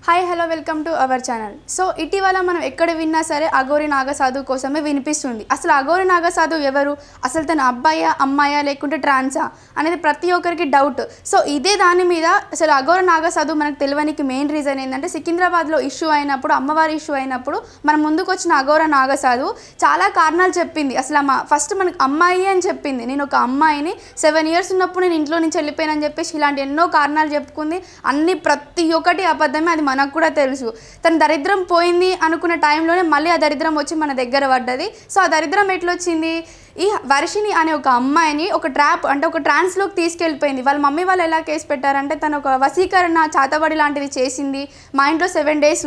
Hi hello welcome to our channel. So ఇటీవల మనం ఎక్కడ విన్నా సరే అఘోరి నాగసాధు కోసమే వినిపిస్తుంది. అసలు అఘోరి నాగసాధు ఎవరు, అసలు తన అబ్బాయా అమ్మాయా లేకుంటే ట్రాన్సా అనేది ప్రతి ఒక్కరికి డౌట్. సో ఇదే దాని మీద అసలు అఘోరి నాగసాధు మనకు తెలియనికి మెయిన్ రీజన్ ఏంటంటే సికింద్రాబాద్లో ఇష్యూ అయినప్పుడు, అమ్మవారి ఇష్యూ అయినప్పుడు మన ముందుకు వచ్చిన అఘోరి నాగసాధు చాలా కారణాలు చెప్పింది. అసలు ఫస్ట్ మనకు అమ్మాయి అని చెప్పింది. నేను ఒక అమ్మాయిని 7 years ఉన్నప్పుడు నేను ఇంట్లో నుంచి వెళ్ళిపోయానని చెప్పేసి ఇలాంటి ఎన్నో కారణాలు చెప్పుకుంది. ప్రతి ఒక్కటి అబద్ధమే, అది మనకు కూడా తెలుసు. తన దరిద్రం పోయింది అనుకున్న టైంలోనే మళ్ళీ ఆ దరిద్రం వచ్చి మన దగ్గర పడ్డది. సో ఆ దరిద్రం ఎట్లొచ్చింది, ఈ వర్షిని అనే ఒక అమ్మాయిని ఒక ఒక ట్రాన్స్లోకి తీసుకెళ్ళిపోయింది. వాళ్ళ మమ్మీ వాళ్ళు ఎలా కేసు పెట్టారంటే తను ఒక వశీకరణ చాతబడి లాంటిది చేసింది, మా ఇంట్లో 7 days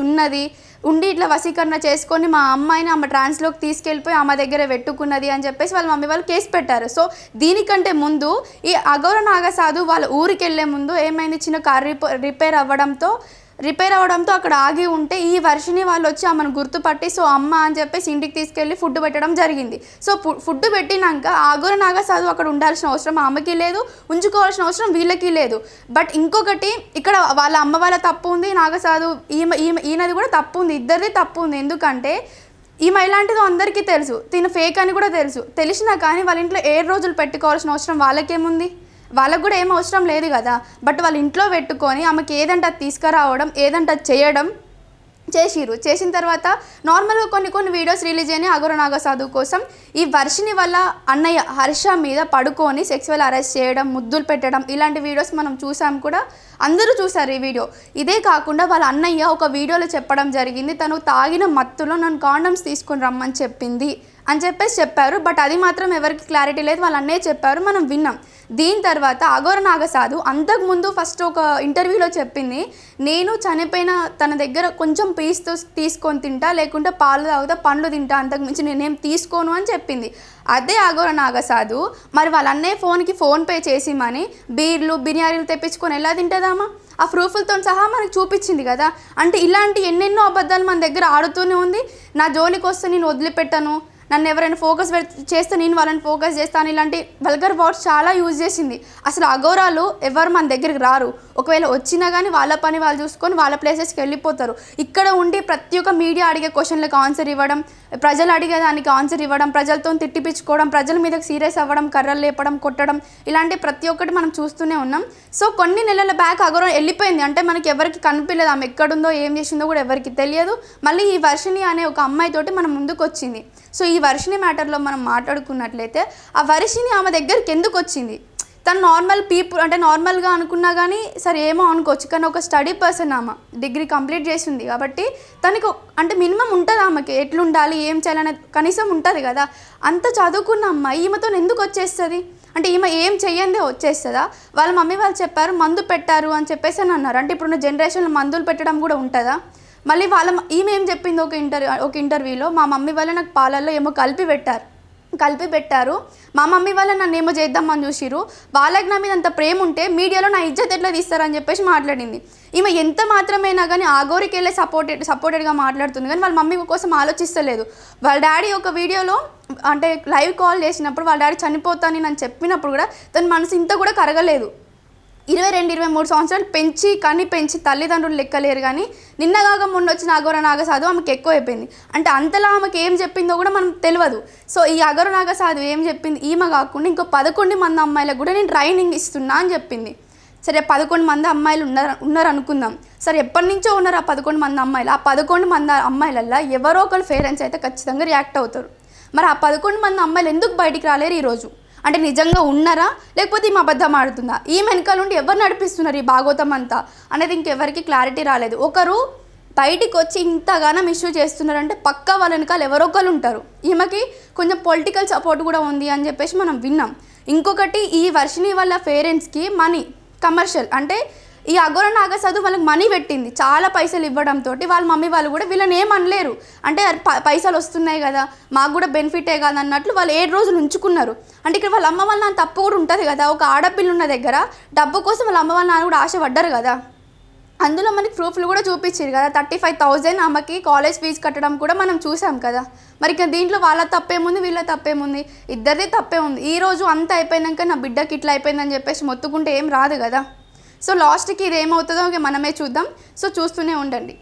ఉండి ఇట్లా వశీకరణ చేసుకొని మా అమ్మాయిని ఆమె ట్రాన్స్లోకి తీసుకెళ్ళిపోయి ఆమె దగ్గర పెట్టుకున్నది అని చెప్పేసి వాళ్ళ మమ్మీ వాళ్ళు కేసు పెట్టారు. సో దీనికంటే ముందు ఈ అఘోరి నాగసాధు వాళ్ళ ఊరికి వెళ్ళే ముందు ఏమైంది, చిన్న కార్ రిపేర్ అవ్వడంతో అక్కడ ఆగి ఉంటే ఈ వర్షిని వాళ్ళు వచ్చి ఆమెను గుర్తుపట్టి సో అమ్మ అని చెప్పేసి ఇంటికి తీసుకెళ్ళి ఫుడ్ పెట్టడం జరిగింది. సో ఫుడ్ పెట్టినాక అఘోరి నాగసాధు అక్కడ ఉండాల్సిన అవసరం ఆమెకి లేదు, ఉంచుకోవాల్సిన అవసరం వీళ్ళకి లేదు. బట్ ఇంకొకటి, ఇక్కడ వాళ్ళ అమ్మ వాళ్ళ తప్పు ఉంది, నాగసాధు ఈయనది కూడా తప్పు ఉంది, ఇద్దరిది తప్పు ఉంది. ఎందుకంటే ఈమె ఇలాంటిదో అందరికీ తెలుసు, తిన ఫేక్ అని కూడా తెలిసినా కానీ వాళ్ళ ఇంట్లో 7 రోజులు పెట్టుకోవాల్సిన అవసరం వాళ్ళకేముంది, వాళ్ళకు కూడా ఏం అవసరం లేదు కదా. బట్ వాళ్ళ ఇంట్లో పెట్టుకొని ఆమెకి ఏదంటే అది తీసుకురావడం, ఏదంటే అది చేయడం చేసిన తర్వాత నార్మల్గా కొన్ని వీడియోస్ రిలీజ్ అయినాయి అఘోరి నాగసాధు కోసం. ఈ వర్షిని వల్ల అన్నయ్య హర్ష మీద పడుకొని సెక్సువల్ అరెస్ట్ చేయడం, ముద్దులు పెట్టడం, ఇలాంటి వీడియోస్ మనం చూసాం కూడా, అందరూ చూసారు ఈ వీడియో. ఇదే కాకుండా వాళ్ళ అన్నయ్య ఒక వీడియోలో చెప్పడం జరిగింది, తను తాగిన మత్తులో నన్ను కాండమ్స్ తీసుకొని రమ్మని చెప్పింది అని చెప్పారు. బట్ అది మాత్రం ఎవరికి క్లారిటీ లేదు, వాళ్ళ అన్నయ్య చెప్పారు, మనం విన్నాం. దీని తర్వాత అఘోరి నాగసాధు అంతకుముందు ఫస్ట్ ఒక ఇంటర్వ్యూలో చెప్పింది, నేను చనిపోయిన తన దగ్గర కొంచెం పీస్తో తీసుకొని తింటా, లేకుంటే పాలు తాగుతా, పండ్లు తింటా, అంతకుమించి నేనేం తీసుకోను అని చెప్పింది. అదే అఘోరి నాగసాధు మరి వాళ్ళ అన్నయ్య ఫోన్ పే చేసి మని బీర్లు బిర్యానీలు తెప్పించుకొని ఎలా తింటుందామా, ఆ ప్రూఫ్లతో సహా మనకు చూపించింది కదా. అంటే ఇలాంటి ఎన్నెన్నో అబద్ధాలు మన దగ్గర ఆడుతూనే ఉంది. నా జోలికి వస్తే నేను వదిలిపెట్టను, నన్ను ఎవరైనా ఫోకస్ చేస్తే నేను వాళ్ళని ఫోకస్ చేస్తాను, ఇలాంటి వల్గర్ వర్డ్స్ చాలా యూజ్ చేసింది. అసలు అఘోరాలు ఎవరు మన దగ్గరికి రారు, ఒకవేళ వచ్చినా కానీ వాళ్ళ పని వాళ్ళు చూసుకొని వాళ్ళ ప్లేసెస్కి వెళ్ళిపోతారు. ఇక్కడ ఉండి ప్రతి ఒక్క మీడియా అడిగే క్వశ్చన్లకు ఆన్సర్ ఇవ్వడం, ప్రజలు అడిగే దానికి ఆన్సర్ ఇవ్వడం, ప్రజలతో తిట్టిపించుకోవడం, ప్రజల మీదకి సీరియస్ అవ్వడం, కర్రలు లేపడం, కొట్టడం, ఇలాంటి ప్రతి ఒక్కటి మనం చూస్తూనే ఉన్నాం. సో కొన్ని నెలల బ్యాక్ అఘోరం వెళ్ళిపోయింది, అంటే మనకి ఎవరికి కనిపించలేదు, ఆమె ఎక్కడుందో ఏం చేసిందో కూడా ఎవరికి తెలియదు. మళ్ళీ ఈ వర్షిని అనే ఒక అమ్మాయితోటి మన ముందుకు వచ్చింది. సో ఈ వర్షిని మ్యాటర్లో మనం మాట్లాడుకున్నట్లయితే ఆ వర్షిని ఆమె దగ్గరికి ఎందుకు వచ్చింది, తను నార్మల్ పీపుల్ అంటే నార్మల్గా అనుకున్నా కానీ సరే ఏమో అనుకోవచ్చు, కానీ ఒక స్టడీ పర్సన్, ఆమె డిగ్రీ కంప్లీట్ చేసింది కాబట్టి తనకు అంటే మినిమం ఉంటుంది, ఆమెకి ఎట్లుండాలి ఏం చేయాలనే కనీసం ఉంటుంది కదా. అంత చదువుకున్న అమ్మాయి ఈమెతో ఎందుకు వచ్చేస్తుంది, అంటే ఈమె ఏం చెయ్యందే వచ్చేస్తుందా. వాళ్ళ మమ్మీ వాళ్ళు చెప్పారు మందు పెట్టారు అని చెప్పేసి అని అన్నారు. అంటే ఇప్పుడున్న జనరేషన్లో మందులు పెట్టడం కూడా ఉంటుందా. మళ్ళీ ఈమె ఏం చెప్పింది ఒక ఇంటర్వ్యూలో, మా మమ్మీ వాళ్ళు నాకు పాలల్లో ఏమో కలిపి పెట్టారు, మా మమ్మీ వాళ్ళు నన్ను ఏమో చేద్దామని చూసిరు, వాళ్ళకి నా మీద అంత ప్రేమ ఉంటే మీడియాలో నా ఇజ్జత్ ఎట్లా తీస్తారని చెప్పేసి మాట్లాడింది. ఈమె ఎంత మాత్రమైనా కానీ అఘోరికి వెళ్ళే సపోర్టెడ్గా మాట్లాడుతుంది, కానీ వాళ్ళ మమ్మీ కోసం ఆలోచిస్తలేదు. వాళ్ళ డాడీ ఒక వీడియోలో అంటే లైవ్ కాల్ చేసినప్పుడు వాళ్ళ డాడీ చనిపోతానని నన్ను చెప్పినప్పుడు కూడా తన మనసు ఇంత కూడా కరగలేదు. 22-23 సంవత్సరాలు పెంచి తల్లిదండ్రులు లెక్కలేరు, కానీ నిన్నగాక మొన్న వచ్చిన అఘోరి నాగసాధు ఆమెకి ఎక్కువ అయిపోయింది. అంటే అంతలా ఆమెకి ఏం చెప్పిందో కూడా మనం తెలియదు. సో ఈ అఘోరి నాగసాధు ఏం చెప్పింది, ఈమె కాకుండా ఇంకో 11 మంది అమ్మాయిలకు కూడా నేను ట్రైనింగ్ ఇస్తున్నా అని చెప్పింది. సరే 11 మంది అమ్మాయిలు ఉన్నారు అనుకుందాం, సరే ఎప్పటి నుంచో ఉన్నారు ఆ 11 మంది అమ్మాయిలు. ఆ 11 మంది అమ్మాయిలల్లో ఎవరో ఒకరు పేరెంట్స్ అయితే ఖచ్చితంగా రియాక్ట్ అవుతారు. మరి ఆ 11 మంది అమ్మాయిలు ఎందుకు బయటికి రాలేరు ఈరోజు, అంటే నిజంగా ఉన్నారా లేకపోతే ఈమె అబద్ధం ఆడుతుందా, ఈ వెనకాల నుండి ఎవరు నడిపిస్తున్నారు ఈ భాగవతం అంతా అనేది ఇంకెవరికి క్లారిటీ రాలేదు. ఒకరు బయటికి వచ్చి ఇంతగానో ఇష్యూ చేస్తున్నారంటే పక్కా వాళ్ళ వెనకాల ఎవరో ఒకరు ఉంటారు. ఈమెకి కొంచెం పొలిటికల్ సపోర్ట్ కూడా ఉంది అని చెప్పేసి మనం విన్నాం. ఇంకొకటి, ఈ వర్షిని వాళ్ళ పేరెంట్స్కి మనీ కమర్షియల్, అంటే ఈ అఘోరి నాగసాధు వాళ్ళకి మనీ పెట్టింది, చాలా పైసలు ఇవ్వడంతో వాళ్ళ మమ్మీ వాళ్ళు కూడా వీళ్ళని ఏమనలేరు, అంటే పైసలు వస్తున్నాయి కదా మాకు కూడా బెనిఫిటే కదా అన్నట్లు వాళ్ళు 7 రోజులు ఉంచుకున్నారు. అంటే ఇక్కడ వాళ్ళ అమ్మ వాళ్ళ నాన్న తప్పు కూడా ఉంటుంది కదా, ఒక ఆడపిల్ల ఉన్న దగ్గర డబ్బు కోసం వాళ్ళ అమ్మ వాళ్ళ నాన్న కూడా ఆశపడ్డారు కదా. అందులో మనకి ప్రూఫ్లు కూడా చూపించారు కదా, 35,000 ఆమెకి కాలేజ్ ఫీజు కట్టడం కూడా మనం చూసాం కదా. మరి ఇక దీంట్లో వాళ్ళ తప్పేముంది వీళ్ళ తప్పేముంది, ఇద్దరిది తప్పే ఉంది. ఈరోజు అంతా అయిపోయినాక నా బిడ్డకి ఇట్లా అయిపోయిందని చెప్పేసి మొత్తుకుంటే ఏం రాదు కదా. సో లాస్ట్కి ఇది ఏమవుతుందో మనమే చూద్దాం. సో చూస్తూనే ఉండండి.